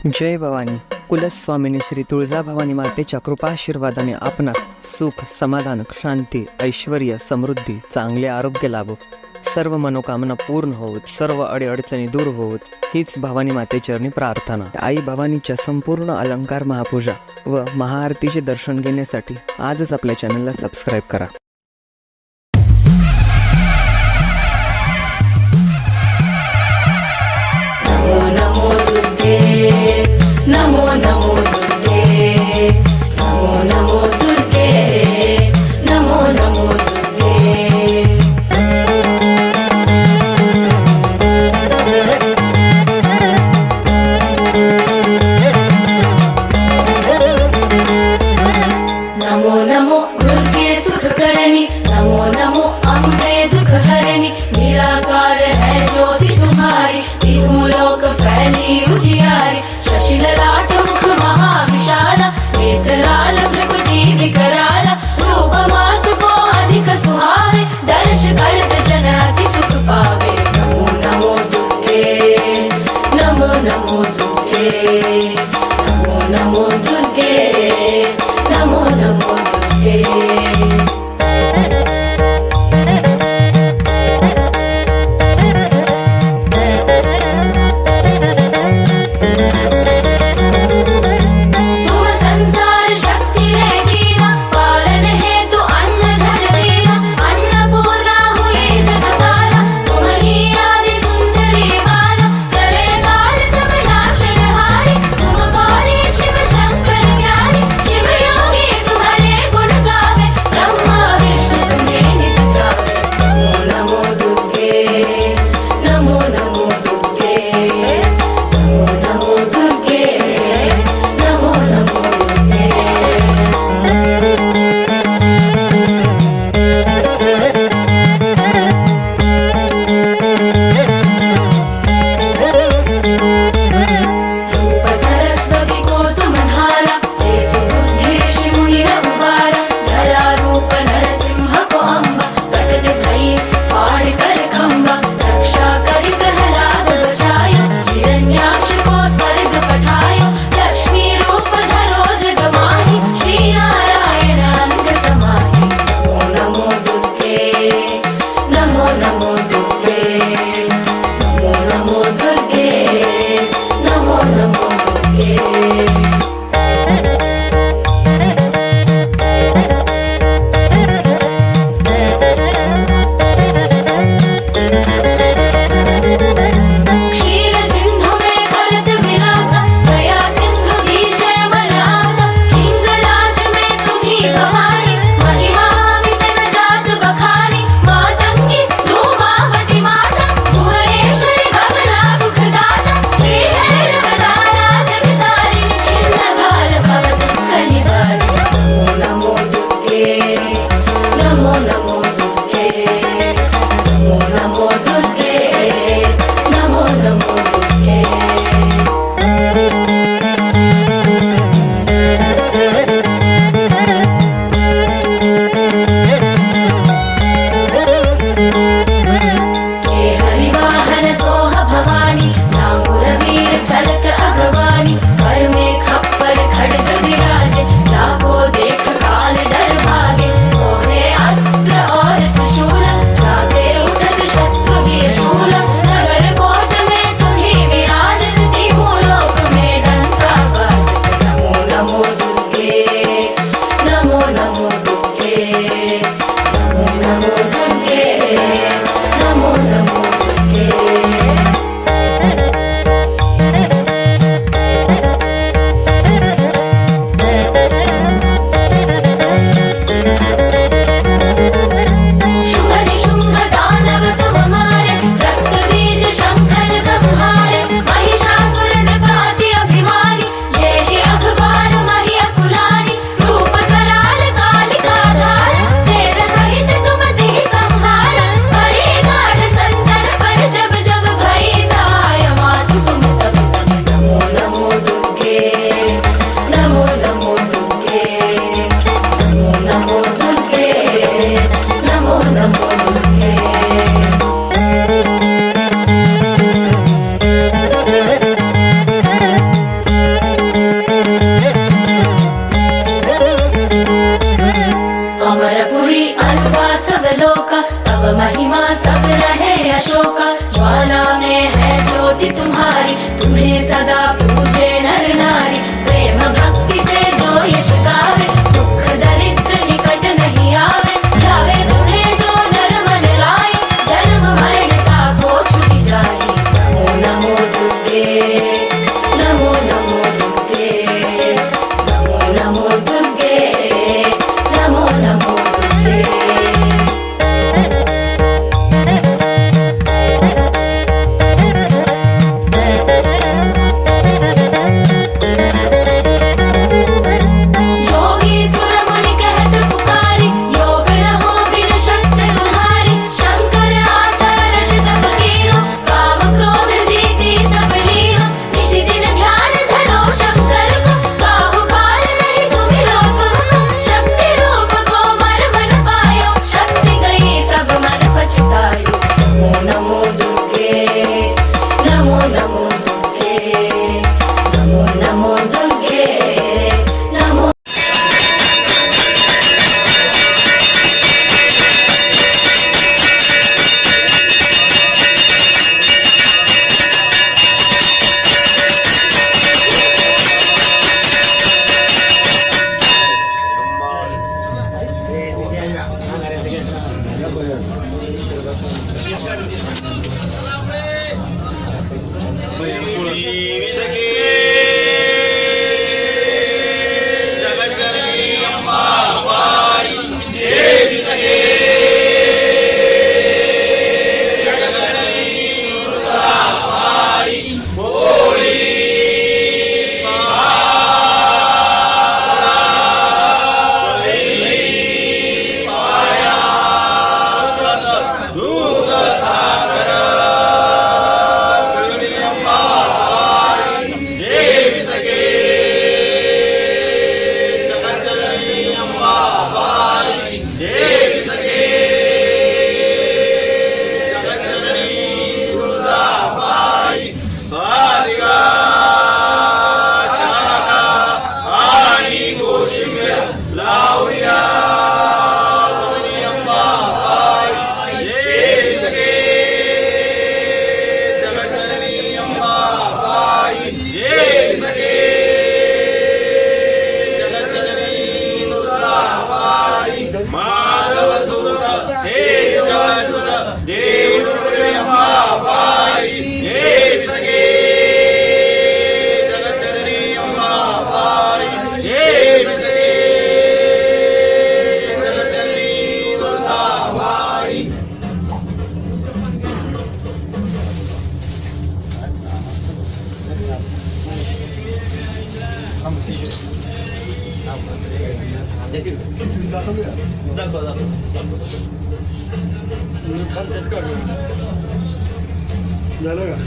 जय भवानी. कुलस्वामिनी श्री तुळजाभवानी मातेच्या कृपाशीर्वादाने आपणास सुख, समाधान, शांती, ऐश्वर्य, समृद्धी, चांगले आरोग्य लाभो, सर्व मनोकामना पूर्ण होत, सर्व अडीअडचणी दूर होत, हीच भवानी मातेचरणी प्रार्थना. आई भवानीच्या संपूर्ण अलंकार महापूजा व महाआरतीचे दर्शन घेण्यासाठी आजच आपल्या चॅनलला सबस्क्राईब करा. नमो नमो दुर्गे, नमो नमो दुर्गे, नमो नमो दुर्गे. नमो नमो दुर्गे सुखकरणी, नमो नमो अम्बे दुखहरणी. निराकार है ज्योति तुम्हारी, तीनों लोक फैली उजियारी. शशिललाट मुख महाविशाला, नेत्रलाल भ्रुकुटी विकराल. रूप मातु को अधिक सुहावे, दर्श करत जन अति सुख पावे. नमो नमो दुर्गे, नमो नमो दुर्गे, नमो नमो दुर्गे, नमो नमो दुर्गे. पूजे नर नारी प्रेम भक्ति से जो यश गावे दुख दरिद्र निकट नहीं आवे जावे तुम्हें जो नर मन लाए जन्म मरण का को छूट जाए नमो नमो दुर्गे नमो नमो दुर्गे नमो नमो दुर्गे नमो नमो दुर्गे जोगी सुर मुनि कहत पुकारी योग न हो बिन शक्ति तुम्हारी शंकर आचार्य तप कीनो काम क्रोध जीती सब लीनो निशि दिन ध्यान धरो शंकर को काहू काल नहीं सुमिरो तुमको शक्ति रूप को मर मन पायो शक्ति गई तब मन पछतायो नमो नमो दुर्गे नमो नमो दुर्गे नमो नमो दुर्गे नमो झालं का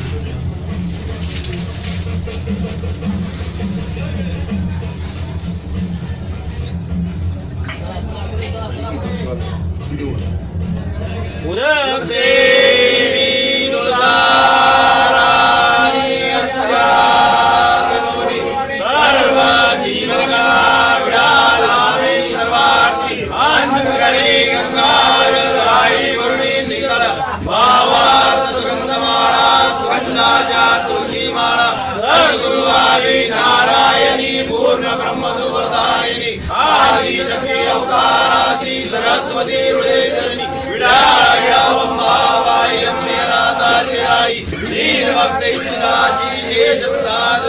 नारायणी पूर्ण ब्रह्म सुवरदायिनी आदि शक्ति अवतारा श्री सरस्वती हृदयधरणी विडाळ्यावंबाबाई अम्मे अनाथाश्रयाई दीन भक्त इच्छिता श्री शेष प्रसाद